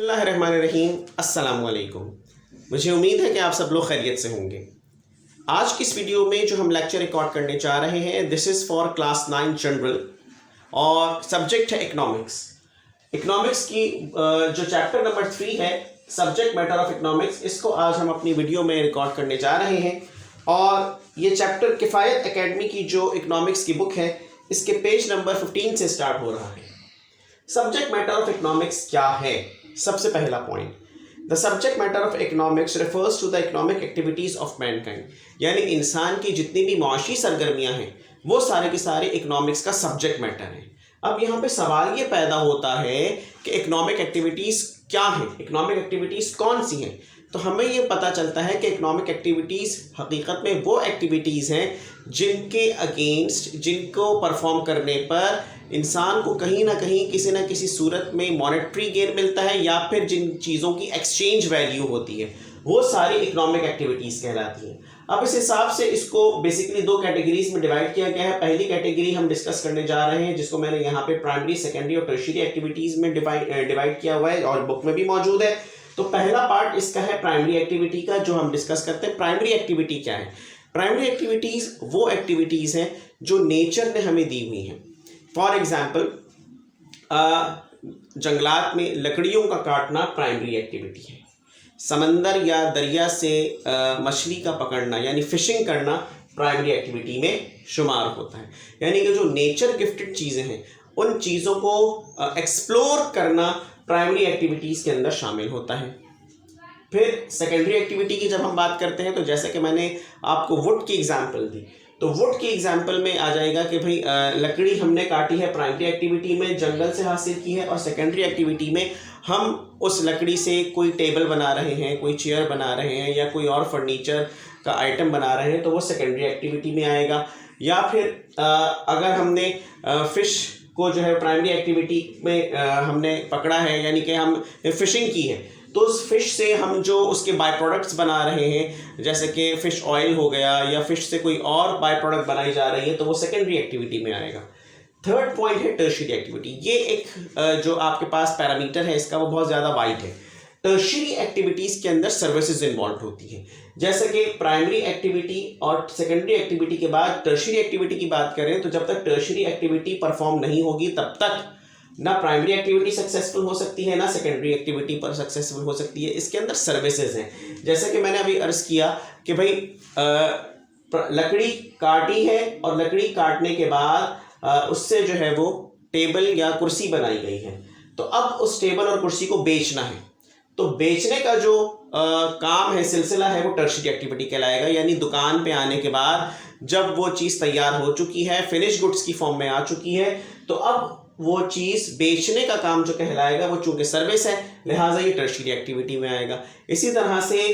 बिस्मिल्लाहिर्रहमानिर्रहीम। अस्सलाम वालेकुम। मुझे उम्मीद है कि आप सब लोग खैरियत से होंगे। आज की इस वीडियो में जो हम लेक्चर रिकॉर्ड करने जा रहे हैं, this is for class 9 general और सब्जेक्ट है इकनॉमिक्स। इकनॉमिक्स की जो चैप्टर नंबर 3 है, सब्जेक्ट मैटर ऑफ इकनॉमिक्स, इसको आज हम अपनी वीडियो में रिकॉर्ड करने जा रहे हैं। और ये चैप्टर किफ़ायत एकेडमी की जो इकनॉमिक्स की बुक है, इसके पेज नंबर 15 से स्टार्ट हो रहा है। सब्जेक्ट मैटर ऑफ इकनॉमिक्स क्या है? सबसे पहला point, the subject matter of economics refers to the economic activities of mankind, यानी इंसान की जितनी भी माशी सरगर्मियाँ हैं वो सारे के सारे इकनॉमिक्स का सब्जेक्ट मैटर हैं। अब यहाँ पे सवाल ये पैदा होता है कि इकोनॉमिक एक्टिविटीज़ क्या हैं, इकोनॉमिक एक्टिविटीज़ कौन सी हैं। तो हमें ये पता चलता है कि इकोनॉमिक एक्टिविटीज़ हकीकत में वो एक्टिविटीज़ हैं जिनके अगेंस्ट, जिनको परफॉर्म करने पर इंसान को कहीं ना कहीं किसी न किसी सूरत में मॉनेटरी गेन मिलता है, या फिर जिन चीज़ों की एक्सचेंज वैल्यू होती है, वो सारी इकोनॉमिक एक्टिविटीज़ कहलाती हैं। अब इस हिसाब से इसको बेसिकली दो कैटेगरीज में डिवाइड किया गया है। पहली कैटेगरी हम डिस्कस करने जा रहे हैं, जिसको मैंने यहाँ पे प्राइमरी, सेकेंडरी और टर्शियरी एक्टिविटीज़ में डिवाइड किया हुआ है और बुक में भी मौजूद है। तो पहला पार्ट इसका है प्राइमरी एक्टिविटी का, जो हम डिस्कस करते हैं। प्राइमरी एक्टिविटी क्या है? प्राइमरी एक्टिविटीज़ वो एक्टिविटीज़ हैं जो नेचर ने हमें दी हुई हैं। फॉर एग्जाम्पल, जंगलात में लकड़ियों का काटना प्राइमरी एक्टिविटी है। समंदर या दरिया से मछली का पकड़ना यानी फिशिंग करना प्राइमरी एक्टिविटी में शुमार होता है। यानी कि जो नेचर गिफ्टेड चीज़ें हैं, उन चीज़ों को एक्सप्लोर करना प्राइमरी एक्टिविटीज़ के अंदर शामिल होता है। फिर सेकेंडरी एक्टिविटी की जब हम बात करते हैं, तो जैसे कि मैंने आपको वुड की एग्जांपल दी, तो वुड की एग्जांपल में आ जाएगा कि भाई लकड़ी हमने काटी है, प्राइमरी एक्टिविटी में जंगल से हासिल की है, और सेकेंडरी एक्टिविटी में हम उस लकड़ी से कोई टेबल बना रहे हैं, कोई चेयर बना रहे हैं, या कोई और फर्नीचर का आइटम बना रहे हैं, तो वो सेकेंडरी एक्टिविटी में आएगा। या फिर अगर हमने फ़िश को जो है प्राइमरी एक्टिविटी में हमने पकड़ा है, यानी कि हम फिशिंग की है, तो उस फिश से हम जो उसके बाय प्रोडक्ट्स बना रहे हैं, जैसे कि फ़िश ऑयल हो गया, या फिश से कोई और बाय प्रोडक्ट बनाई जा रही है, तो वो सेकेंडरी एक्टिविटी में आएगा। थर्ड पॉइंट है टर्शियरी एक्टिविटी। ये एक जो आपके पास पैरामीटर है इसका, वो बहुत ज़्यादा वाइड है। टर्शियरी एक्टिविटीज़ के अंदर सर्विसेज इन्वॉल्व होती हैं। जैसे कि प्राइमरी एक्टिविटी और सेकेंडरी एक्टिविटी के बाद टर्शियरी एक्टिविटी की बात करें, तो जब तक टर्शियरी एक्टिविटी परफॉर्म नहीं होगी, तब तक ना प्राइमरी एक्टिविटी सक्सेसफुल हो सकती है, ना सेकेंडरी एक्टिविटी पर सक्सेसफुल हो सकती है। इसके अंदर सर्विसेज हैं। जैसे कि मैंने अभी अर्ज़ किया कि भाई लकड़ी काटी है, और लकड़ी काटने के बाद उससे जो है वो टेबल या कुर्सी बनाई गई है, तो अब उस टेबल और कुर्सी को बेचना है। तो बेचने का जो काम है, सिलसिला है, वो टर्शियरी एक्टिविटी कहलाएगा। यानी दुकान पे आने के बाद जब वो चीज़ तैयार हो चुकी है, फिनिश गुड्स की फॉर्म में आ चुकी है, तो अब वो चीज़ बेचने का काम जो कहलाएगा, वो चूँकि सर्विस है, लिहाजा ये टर्शियरी एक्टिविटी में आएगा। इसी तरह से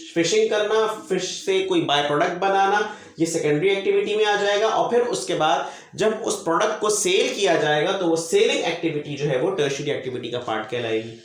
फिशिंग करना, फिश से कोई बाय प्रोडक्ट बनाना, ये सेकेंडरी एक्टिविटी में आ जाएगा। और फिर उसके बाद जब उस प्रोडक्ट को सेल किया जाएगा, तो वो सेलिंग एक्टिविटी जो है वो टर्शियरी एक्टिविटी का पार्ट कहलाएगी।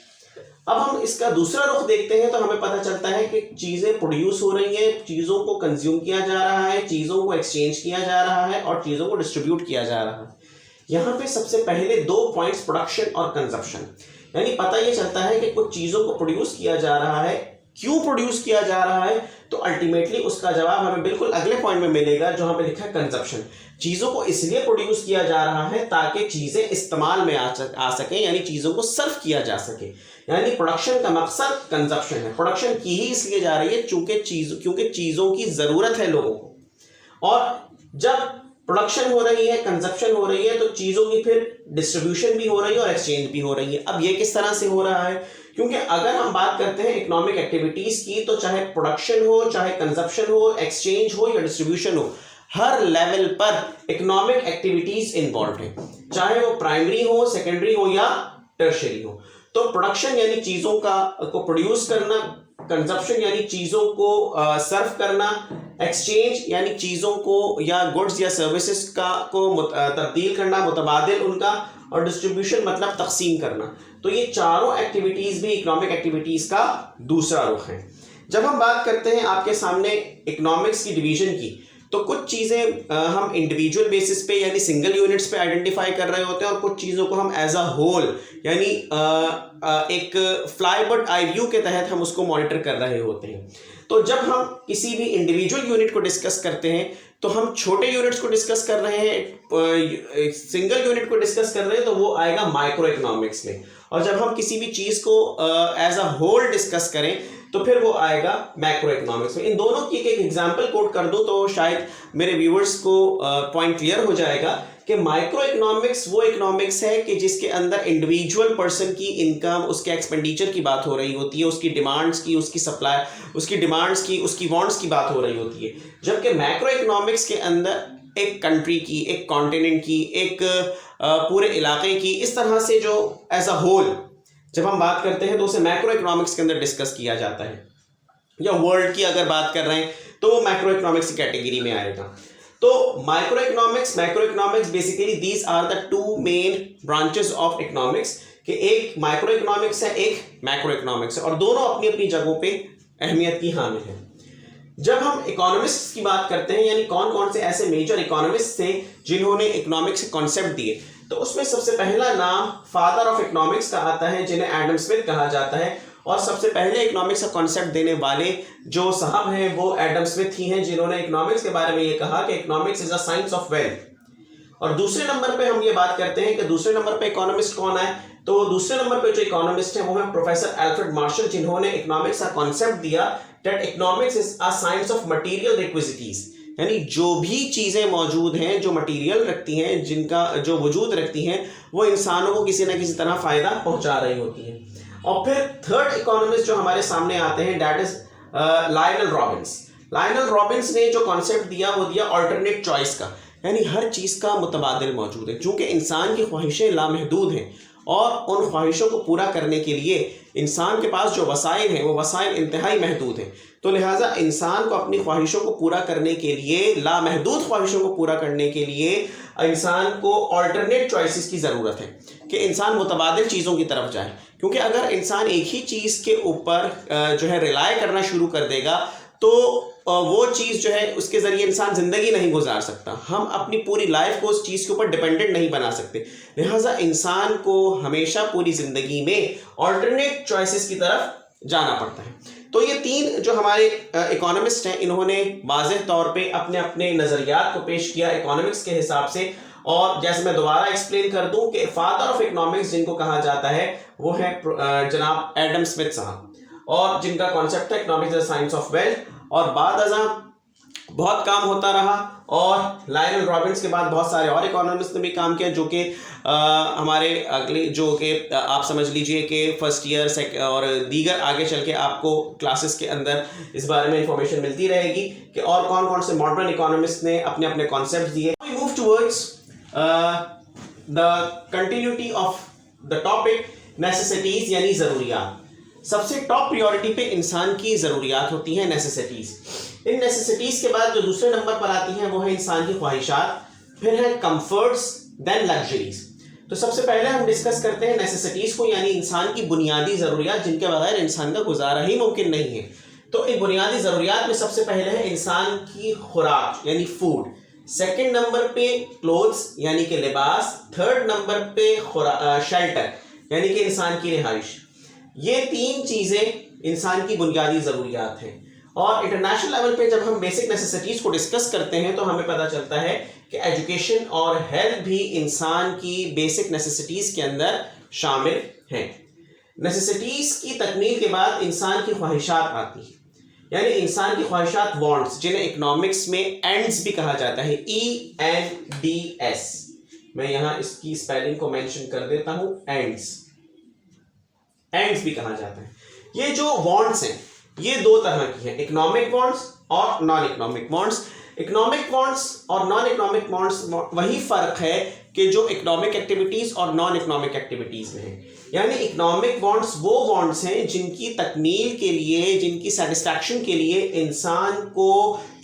अब हम इसका दूसरा रुख देखते हैं, तो हमें पता चलता है कि चीज़ें प्रोड्यूस हो रही हैं, चीज़ों को कंज्यूम किया जा रहा है, चीज़ों को एक्सचेंज किया जा रहा है, और चीज़ों को डिस्ट्रीब्यूट किया जा रहा है। यहाँ पे सबसे पहले दो पॉइंट्स, प्रोडक्शन और कंजप्शन। यानी पता ये चलता है कि कुछ चीज़ों को प्रोड्यूस किया जा रहा है, क्यों प्रोड्यूस किया जा रहा है, तो अल्टीमेटली उसका जवाब हमें बिल्कुल अगले पॉइंट में मिलेगा, जहाँ पे लिखा है कंजप्शन। चीज़ों को इसलिए प्रोड्यूस किया जा रहा है ताकि चीज़ें इस्तेमाल में आ सकें, यानी चीज़ों को सर्व किया जा सके। यानी प्रोडक्शन का मकसद कंजप्शन है। प्रोडक्शन की ही इसलिए जा रही है क्योंकि चीज़ों की ज़रूरत है लोगों को, और जब प्रोडक्शन हो रही है, कंजप्शन हो रही है, तो चीज़ों की फिर डिस्ट्रीब्यूशन भी हो रही है और एक्सचेंज भी हो रही है। अब ये किस तरह से हो रहा है? क्योंकि अगर हम बात करते हैं इकोनॉमिक एक्टिविटीज़ की, तो चाहे प्रोडक्शन हो, चाहे कंजप्शन हो, एक्सचेंज हो या डिस्ट्रीब्यूशन हो, हर लेवल पर इकोनॉमिक एक्टिविटीज़ इन्वॉल्व है, चाहे वो प्राइमरी हो, सेकेंडरी हो या टर्शियरी हो। तो प्रोडक्शन यानी चीज़ों को प्रोड्यूस करना, कंजप्शन यानी चीज़ों को सर्व करना, एक्सचेंज यानी चीज़ों को या गुड्स या सर्विसेज को तब्दील करना, मुतबादिल उनका, और डिस्ट्रीब्यूशन मतलब तकसीम करना। तो ये चारों एक्टिविटीज़ भी इकोनॉमिक एक्टिविटीज़ का दूसरा रुख है। जब हम बात करते हैं आपके सामने इकोनॉमिक्स की डिवीज़न की, तो कुछ चीज़ें हम इंडिविजुअल बेसिस पे यानी सिंगल यूनिट्स पे आइडेंटिफाई कर रहे होते हैं और कुछ चीज़ों को हम एज अ होल यानी एक फ्लाई बर्ड आई व्यू के तहत हम उसको मॉनिटर कर रहे होते हैं। तो जब हम किसी भी इंडिविजुअल यूनिट को डिस्कस करते हैं तो हम छोटे यूनिट्स को डिस्कस कर रहे हैं, सिंगल यूनिट को डिस्कस कर रहे हैं तो वो आएगा माइक्रो इकोनॉमिक्स में, और जब हम किसी भी चीज़ को एज अ होल डिस्कस करें तो फिर वो आएगा मैक्रो इकोनॉमिक्स में। इन दोनों की एक एग्जांपल कोट कर दूं तो शायद मेरे व्यूअर्स को पॉइंट क्लियर हो जाएगा कि माइक्रो इकोनॉमिक्स वो इकोनॉमिक्स है कि जिसके अंदर इंडिविजुअल पर्सन की इनकम, उसके एक्सपेंडिचर की बात हो रही होती है, उसकी डिमांड्स की, उसकी सप्लाई, उसकी डिमांड्स की, उसकी वांट्स की बात हो रही होती है। जबकि मैक्रो इकोनॉमिक्स के अंदर एक कंट्री की, एक कॉन्टिनेंट की, एक पूरे इलाके की, इस तरह से जो एज अ होल जब हम बात करते हैं तो उसे मैक्रो इकोनॉमिक्स के अंदर डिस्कस किया जाता है। या वर्ल्ड की अगर बात कर रहे हैं तो वो मैक्रो इकोनॉमिक्स की कैटेगरी में आएगा। तो micro economics, macro economics, basically these are the two main branches of economics, कि एक माइक्रो इकोनॉमिक्स है, एक मैक्रो इकोनॉमिक्स है, और दोनों अपनी अपनी जगहों पे अहमियत की हामिल है। जब हम इकोनॉमिस्ट की बात करते हैं यानी कौन कौन से ऐसे मेजर इकोनॉमिस्ट थे जिन्होंने इकोनॉमिक्स के कॉन्सेप्ट दिए, तो उसमें सबसे पहला नाम फादर ऑफ इकोनॉमिक्स का आता है जिन्हें एडम स्मिथ कहा जाता है, और सबसे पहले इकोनॉमिक्स का कॉन्सेप्ट देने वाले जो साहब हैं वो एडम स्मिथ ही हैं, जिन्होंने इकोनॉमिक्स के बारे में ये कहा कि economics is a science of wealth. और दूसरे नंबर पे हम ये बात करते हैं कि दूसरे नंबर पे इकोनॉमिस्ट कौन है, तो दूसरे नंबर पे जो इकोनॉमिस्ट है वो है प्रोफेसर एल्फ्रेड मार्शल, जिन्होंने इकोनॉमिक्स का कॉन्सेप्ट दिया that economics is a science of material requisites, यानी जो भी चीज़ें मौजूद हैं, जो मटेरियल रखती हैं, जिनका जो वजूद रखती हैं, वो इंसानों को किसी न किसी तरह फ़ायदा पहुंचा रही होती हैं। और फिर थर्ड इकोनॉमिस्ट जो हमारे सामने आते हैं that is Lionel Robins. Lionel Robins ने जो कॉन्सेप्ट दिया वो दिया अल्टरनेट चॉइस का, यानी हर चीज़ का मुतबादिल मौजूद है। चूँकि इंसान की ख्वाहिशें लामहदूद हैं और उन ख्वाहिशों को पूरा करने के लिए इंसान के पास जो वसाइल हैं वो वसाइल इंतहाई महदूद हैं, तो लिहाजा इंसान को अपनी ख्वाहिशों को पूरा करने के लिए, लामहदूद ख्वाहिशों को पूरा करने के लिए इंसान को अल्टरनेट चॉइसेस की ज़रूरत है कि इंसान मुतबादिल चीज़ों की तरफ जाए। क्योंकि अगर इंसान एक ही चीज़ के ऊपर जो है रिलाय करना शुरू कर देगा तो वो चीज़ जो है उसके ज़रिए इंसान ज़िंदगी नहीं गुजार सकता। हम अपनी पूरी लाइफ को उस चीज़ के ऊपर डिपेंडेंट नहीं बना सकते। लिहाजा इंसान को हमेशा पूरी ज़िंदगी में अल्टरनेट चॉइसेस की तरफ जाना पड़ता है। तो ये तीन जो हमारे इकोनॉमिस्ट हैं इन्होंने वाज़ेह तौर पे अपने अपने नज़रियात को पेश किया इकोनॉमिक्स के हिसाब से। और जैसे मैं दोबारा एक्सप्लेन कर दूं कि फादर ऑफ इकोनॉमिक्स जिनको कहा जाता है वो है जनाब एडम स्मिथ साहब, और जिनका कॉन्सेप्ट है economics is science of wealth. और बाद अज़ां बहुत काम होता रहा और लायनल रॉबिन्स के बाद बहुत सारे और इकोनॉमिस्ट ने भी काम किया, जो कि हमारे अगले जो कि आप समझ लीजिए कि फर्स्ट ईयर और दीगर आगे चल के आपको क्लासेस के अंदर इस बारे में इंफॉर्मेशन मिलती रहेगी कि और कौन कौन से मॉडर्न इकोनॉमिस्ट ने अपने अपने कॉन्सेप्ट दिए। We move towards the continuity of the topic necessities यानी ज़रूरियात। सबसे टॉप प्रायोरिटी पे इंसान की ज़रूरियात होती हैं, नेसेसिटीज़। इन नेसेसिटीज़ के बाद जो दूसरे नंबर पर आती हैं वो है इंसान की ख्वाहिशात, फिर है कंफर्ट्स, देन लग्जरीज। तो सबसे पहले हम डिस्कस करते हैं नेसेसिटीज़ को, यानी इंसान की बुनियादी ज़रूरियात जिनके बगैर इंसान का गुजारा ही मुमकिन नहीं है। तो इन बुनियादी ज़रूरियात में सबसे पहले है इंसान की खुराक यानी फूड, सेकेंड नंबर पे क्लोथ्स यानी कि लिबास, थर्ड नंबर पे शेल्टर यानी कि इंसान की रिहाइश। ये तीन चीज़ें इंसान की बुनियादी ज़रूरियात हैं। और इंटरनेशनल लेवल पे जब हम बेसिक नेसेसिटीज़ को डिस्कस करते हैं तो हमें पता चलता है कि एजुकेशन और हेल्थ भी इंसान की बेसिक नेसेसिटीज़ के अंदर शामिल हैं। नेसेसिटीज़ की तकमील के बाद इंसान की ख्वाहिशात आती हैं, यानी इंसान की ख्वाहिशात वांट्स, जिन्हें इकोनॉमिक्स में एंड्स भी कहा जाता है, ENDS। मैं यहाँ इसकी स्पेलिंग को मेंशन कर देता हूँ, एंड्स भी कहा जाता है। ये जो वांट्स हैं ये दो तरह की हैं, इकोनॉमिक वांट्स और non economic wants. Economic wants और नॉन इकोनॉमिक वांट्स वही फ़र्क है कि जो इकोनॉमिक एक्टिविटीज़ और नॉन इकोनॉमिक एक्टिविटीज़ में है। यानी इकोनॉमिक वांट्स वो वांट्स हैं जिनकी तकमील के लिए, जिनकी सेटिस्फैक्शन के लिए इंसान को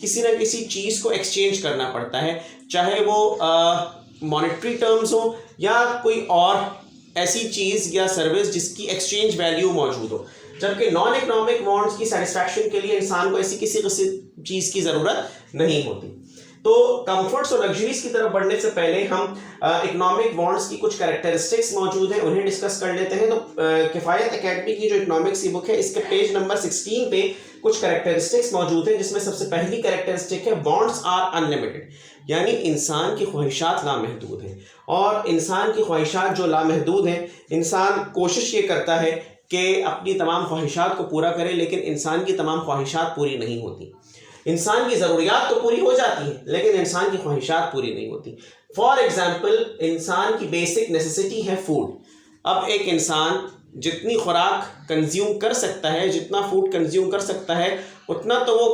किसी न किसी चीज़ को एक्सचेंज करना पड़ता है, चाहे वो मॉनेटरी टर्म्स हो या कोई और ऐसी चीज़ या सर्विस जिसकी एक्सचेंज वैल्यू मौजूद हो। जबकि नॉन इकोनॉमिक वांट्स की सेटिस्फैक्शन के लिए इंसान को ऐसी किसी चीज़ की ज़रूरत नहीं होती। तो कंफर्ट्स और लग्जरीज की तरफ बढ़ने से पहले हम इकोनॉमिक वांट्स की कुछ कैरेक्टरिस्टिक्स मौजूद हैं, उन्हें डिस्कस कर लेते हैं। तो किफायत एकेडमी की जो इकोनॉमिक्स की बुक है, इसके पेज नंबर 16 पे कुछ कैरेक्टरिस्टिक्स मौजूद हैं, जिसमें सबसे पहली कैरेक्टरिस्टिक है वांट्स आर अनलिमिटेड, यानी इंसान की ख्वाहिशात लामहदूद हैं। और इंसान की ख्वाहिशात जो लामहदूद हैं, इंसान कोशिश ये करता है कि अपनी तमाम ख्वाहिशात को पूरा करे, लेकिन इंसान की तमाम ख्वाहिशात पूरी नहीं होती। इंसान की ज़रूरियात तो पूरी हो जाती हैं, लेकिन इंसान की ख्वाहिशात पूरी नहीं होती। फॉर एग्जाम्पल, इंसान की बेसिक नेसेसिटी है फूड। अब एक इंसान जितनी खुराक कंज्यूम कर सकता है, जितना फूड कंज्यूम कर सकता है, उतना तो वो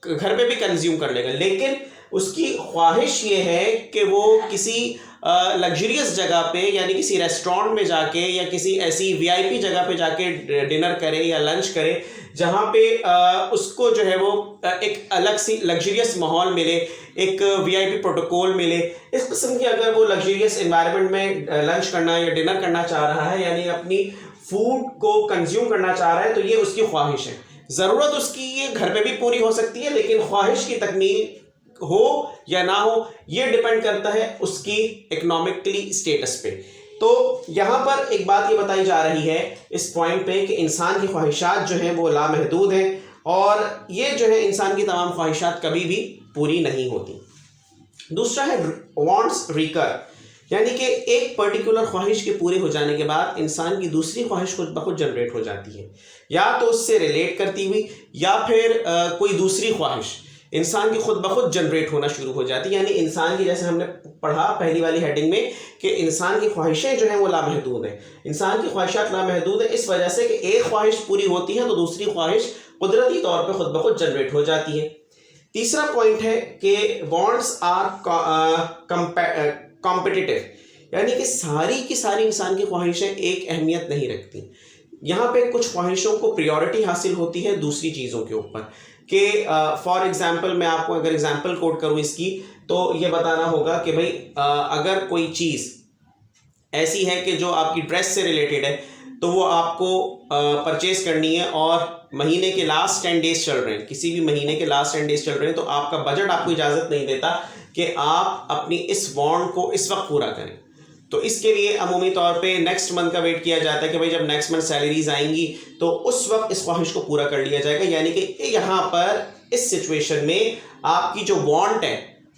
घर पे भी कंज्यूम कर लेगा, लेकिन उसकी ख्वाहिश ये है कि वो किसी लग्जरियस जगह पे, यानी किसी रेस्टोरेंट में जाके या किसी ऐसी वीआईपी जगह पे जाके डिनर करे या लंच करे, जहाँ पे उसको जो है वो एक अलग सी लग्जरियस माहौल मिले, एक वीआईपी प्रोटोकॉल मिले। इस किस्म की अगर वो लग्जरियस एनवायरनमेंट में लंच करना या डिनर करना चाह रहा है, यानी अपनी फूड को कंज्यूम करना चाह रहा है, तो ये उसकी ख्वाहिश है। ज़रूरत उसकी ये घर पे भी पूरी हो सकती है, लेकिन ख्वाहिश की तकमील हो या ना हो, ये डिपेंड करता है उसकी इकोनॉमिकली स्टेटस पे। तो यहाँ पर एक बात ये बताई जा रही है इस पॉइंट पे कि इंसान की ख्वाहिशात जो हैं वो लामहदूद हैं, और ये जो है इंसान की तमाम ख्वाहिशात कभी भी पूरी नहीं होती। दूसरा है वांट्स रिकर, यानी कि एक पर्टिकुलर ख्वाहिश के पूरे हो जाने के बाद इंसान की दूसरी ख्वाहिश खुद ब खुद जनरेट हो जाती है, या तो उससे रिलेट करती हुई, या फिर कोई दूसरी ख्वाहिश इंसान की खुद ब खुद जनरेट होना शुरू हो जाती है। यानी इंसान की, जैसे हमने पढ़ा पहली वाली हेडिंग में, कि इंसान की ख्वाहिशें जो हैं वो लामहदूद हैं। इंसान की ख्वाहिशात लामहदूद है इस वजह से कि एक ख्वाहिश पूरी होती है तो दूसरी ख्वाहिश कुदरती तौर पर खुद ब खुद जनरेट हो जाती है। तीसरा पॉइंट है कि वांट्स आर कॉम्पिटिटिव, यानी कि सारी की सारी इंसान की ख्वाहिशें एक अहमियत नहीं रखती। यहाँ पे कुछ ख्वाहिशों को प्रायोरिटी हासिल होती है दूसरी चीज़ों के ऊपर। कि फॉर एग्जांपल, मैं आपको अगर एग्जांपल कोट करूँ इसकी, तो ये बताना होगा कि भाई अगर कोई चीज़ ऐसी है कि जो आपकी ड्रेस से रिलेटेड है, तो वो आपको परचेज करनी है, और महीने के लास्ट 10 डेज चल रहे हैं, किसी भी महीने के लास्ट 10 डेज चल रहे हैं, तो आपका बजट आपको इजाज़त नहीं देता कि आप अपनी इस वांट को इस वक्त पूरा करें। तो इसके लिए अमूमी तौर पे नेक्स्ट मंथ का वेट किया जाता है कि भाई जब नेक्स्ट मंथ सैलरीज आएंगी तो उस वक्त इस ख्वाहिश को पूरा कर लिया जाएगा। यानी कि यहाँ पर इस सिचुएशन में आपकी जो वांट है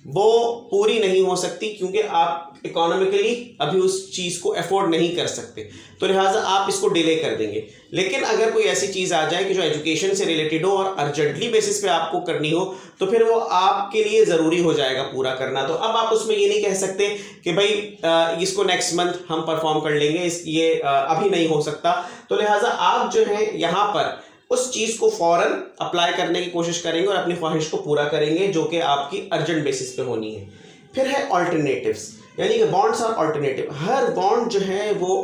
वो पूरी नहीं हो सकती, क्योंकि आप इकोनॉमिकली अभी उस चीज़ को अफोर्ड नहीं कर सकते, तो लिहाजा आप इसको डिले कर देंगे। लेकिन अगर कोई ऐसी चीज़ आ जाए कि जो एजुकेशन से रिलेटेड हो और अर्जेंटली बेसिस पे आपको करनी हो, तो फिर वो आपके लिए ज़रूरी हो जाएगा पूरा करना। तो अब आप उसमें ये नहीं कह सकते कि भाई इसको नेक्स्ट मंथ हम परफॉर्म कर लेंगे, ये अभी नहीं हो सकता। तो लिहाजा आप जो है यहाँ पर उस चीज़ को फ़ौरन अप्लाई करने की कोशिश करेंगे और अपनी ख्वाहिश को पूरा करेंगे, जो कि आपकी अर्जेंट बेसिस पे होनी है। फिर है ऑल्टरनेटिव्स, यानी कि बॉन्ड्स आर ऑल्टरनेटिव। हर बॉन्ड जो है वो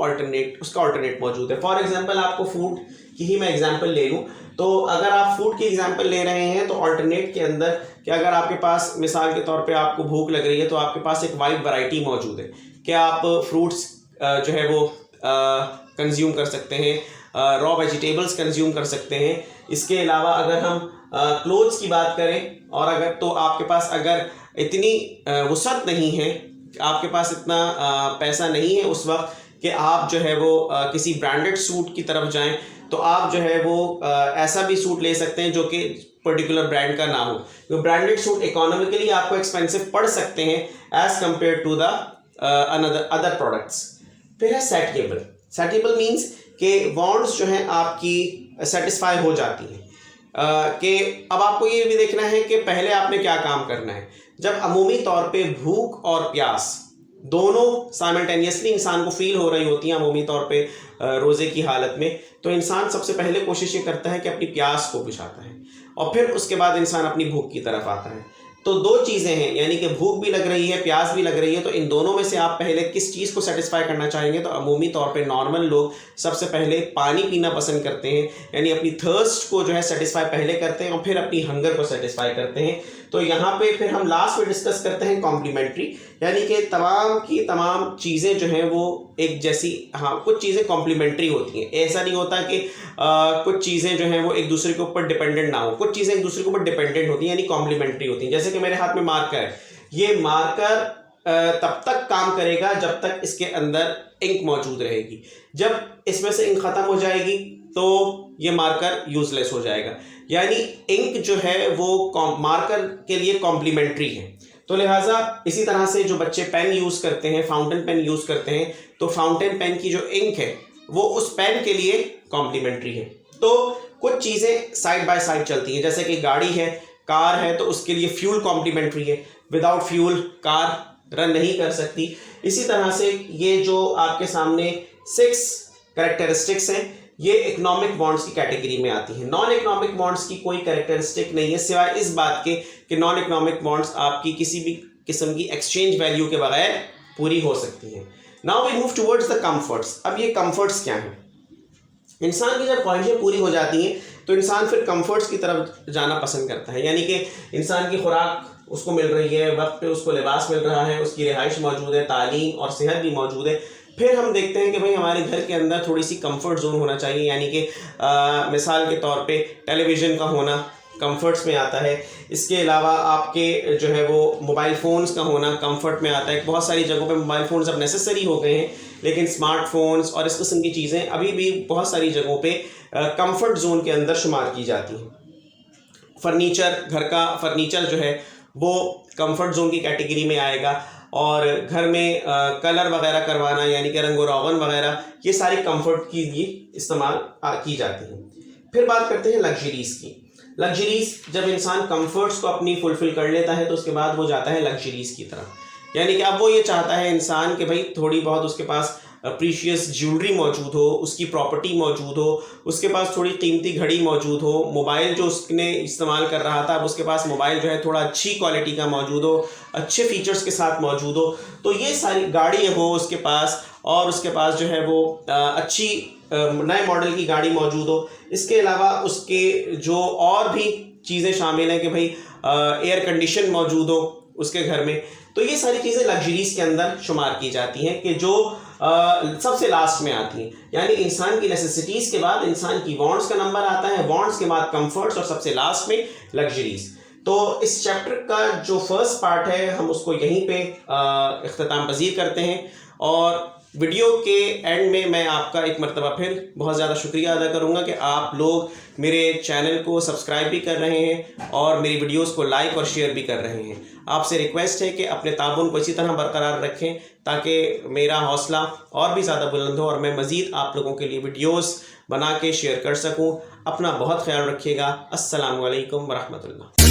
उसका ऑल्टरनेट मौजूद है। फॉर एग्जांपल, आपको फूड की ही मैं एग्जांपल ले लूँ, तो अगर आप फूड की एग्जांपल ले रहे हैं, तो ऑल्टरनेट के अंदर कि अगर आपके पास मिसाल के तौर पे आपको भूख लग रही है, तो आपके पास एक वाइड वैरायटी मौजूद है कि आप फ्रूट्स जो है वो कंज्यूम कर सकते हैं, रॉ वेजिटेबल्स कंज्यूम कर सकते हैं। इसके अलावा अगर हम क्लोथ्स की बात करें, और अगर तो आपके पास अगर इतनी वुसअत नहीं है, आपके पास इतना पैसा नहीं है उस वक्त कि आप जो है वो किसी ब्रांडेड सूट की तरफ जाएं, तो आप जो है वो ऐसा भी सूट ले सकते हैं जो कि पर्टिकुलर ब्रांड का ना हो। तो ब्रांडेड सूट इकोनॉमिकली आपको एक्सपेंसिव पड़ सकते हैं as compared to the other products. फिर है सेटिएबल। सेटिएबल मीन्स कि वांट्स जो हैं आपकी सेटिस्फाई हो जाती हैं, कि अब आपको ये भी देखना है कि पहले आपने क्या काम करना है। जब अमूमी तौर पे भूख और प्यास दोनों साइमल्टेनियसली इंसान को फील हो रही होती हैं अमूमी तौर पे रोज़े की हालत में, तो इंसान सबसे पहले कोशिश ये करता है कि अपनी प्यास को बुझाता है, और फिर उसके बाद इंसान अपनी भूख की तरफ आता है। तो दो चीज़ें हैं, यानी कि भूख भी लग रही है, प्यास भी लग रही है, तो इन दोनों में से आप पहले किस चीज़ को सेटिस्फाई करना चाहेंगे? तो अमूमी तौर पे नॉर्मल लोग सबसे पहले पानी पीना पसंद करते हैं, यानी अपनी थर्स्ट को जो है सेटिस्फाई पहले करते हैं और फिर अपनी हंगर को सेटिस्फाई करते हैं। तो यहाँ पे फिर हम लास्ट में डिस्कस करते हैं कॉम्प्लीमेंट्री, यानी कि तमाम की तमाम चीज़ें जो हैं वो एक जैसी, हाँ कुछ चीज़ें कॉम्प्लीमेंट्री होती हैं। ऐसा नहीं होता कि कुछ चीज़ें जो हैं वो एक दूसरे के ऊपर डिपेंडेंट ना हो, कुछ चीज़ें एक दूसरे के ऊपर डिपेंडेंट होती हैं, यानी कॉम्प्लीमेंट्री होती हैं। जैसे कि मेरे हाथ में मार्कर है, ये मार्कर तब तक काम करेगा जब तक इसके अंदर इंक मौजूद रहेगी। जब इसमें से इंक ख़त्म हो जाएगी तो ये मार्कर यूज़लेस हो जाएगा। यानी इंक जो है वो मार्कर के लिए कॉम्प्लीमेंट्री है। तो लिहाजा इसी तरह से जो बच्चे पेन यूज़ करते हैं, फाउंटेन पेन यूज़ करते हैं, तो फाउंटेन पेन की जो इंक है वो उस पेन के लिए कॉम्प्लीमेंट्री है। तो कुछ चीज़ें साइड बाय साइड चलती हैं, जैसे कि गाड़ी है, कार है, तो उसके लिए फ्यूल कॉम्प्लीमेंट्री है। विदाउट फ्यूल कार रन नहीं कर सकती। इसी तरह से ये जो आपके सामने 6 कैरेक्टरिस्टिक्स हैं, ये इकोनॉमिक बॉन्ड्स की कैटेगरी में आती हैं। नॉन इकोनॉमिक बॉन्ड्स की कोई कैरेक्टरिस्टिक नहीं है सिवाय इस बात के कि नॉन इकोनॉमिक बॉन्ड्स आपकी किसी भी किस्म की एक्सचेंज वैल्यू के बगैर पूरी हो सकती हैं। Now we move towards the comforts. अब ये कंफर्ट्स क्या हैं? इंसान की जब ख्वाहिशें पूरी हो जाती हैं तो इंसान फिर कंफर्ट्स की तरफ जाना पसंद करता है। यानी कि इंसान की खुराक उसको मिल रही है, वक्त पे उसको लिबास मिल रहा है, उसकी रिहाइश मौजूद है, तालीम और सेहत भी मौजूद है। फिर हम देखते हैं कि भाई हमारे घर के अंदर थोड़ी सी कंफर्ट जोन होना चाहिए। यानी कि मिसाल के तौर पे टेलीविज़न का होना कंफर्ट्स में आता है। इसके अलावा आपके जो है वो मोबाइल फ़ोन्स का होना कंफर्ट में आता है। बहुत सारी जगहों पे मोबाइल फ़ोन्स अब नेसेसरी हो गए हैं, लेकिन स्मार्टफोन्स और इस किस्म की चीज़ें अभी भी बहुत सारी जगहों पे कंफर्ट जोन के अंदर शुमार की जाती हैं। फर्नीचर, घर का फर्नीचर जो है वो कंफर्ट जोन की कैटेगरी में आएगा। और घर में कलर वगैरह करवाना यानी कि रंग रोगन वगैरह, ये सारी कंफर्ट के लिए इस्तेमाल की जाती हैं। फिर बात करते हैं लग्जरीज़ की। लग्जरीज़, जब इंसान कंफर्ट्स को अपनी फुलफ़िल कर लेता है तो उसके बाद वो जाता है लग्जरीज़ की तरफ। यानी कि अब वो ये चाहता है इंसान कि भाई थोड़ी बहुत उसके पास प्रीशियस ज्वेलरी मौजूद हो, उसकी प्रॉपर्टी मौजूद हो, उसके पास थोड़ी कीमती घड़ी मौजूद हो, मोबाइल जो उसने इस्तेमाल कर रहा था अब उसके पास मोबाइल जो है थोड़ा अच्छी क्वालिटी का मौजूद हो, अच्छे फीचर्स के साथ मौजूद हो। तो ये सारी गाड़ी हो उसके पास, और उसके पास जो है वो अच्छी नए मॉडल की गाड़ी मौजूद हो। इसके अलावा उसके जो और भी चीज़ें शामिल हैं कि भाई एयर कंडीशन मौजूद हो उसके घर में। तो ये सारी चीज़ें लग्जरीज़ के अंदर शुमार की जाती हैं कि जो सबसे लास्ट में आती हैं। यानी इंसान की नेसेसिटीज़ के बाद इंसान की वांट्स का नंबर आता है, वांट्स के बाद कंफर्ट्स और सबसे लास्ट में लग्जरीज़। तो इस चैप्टर का जो फर्स्ट पार्ट है हम उसको यहीं पे इख्तिताम पजीर करते हैं। और वीडियो के एंड में मैं आपका एक मरतबा फिर बहुत ज़्यादा शुक्रिया अदा करूँगा कि आप लोग मेरे चैनल को सब्सक्राइब भी कर रहे हैं और मेरी वीडियोस को लाइक और शेयर भी कर रहे हैं। आपसे रिक्वेस्ट है कि अपने ताबून को इसी तरह बरकरार रखें ताकि मेरा हौसला और भी ज़्यादा बुलंद हो और मैं मज़ीद आप लोगों के लिए वीडियोस बना के शेयर कर सकूँ। अपना बहुत ख्याल रखिएगा। अस्सलामु अलैकुम वरहमतुल्लाह।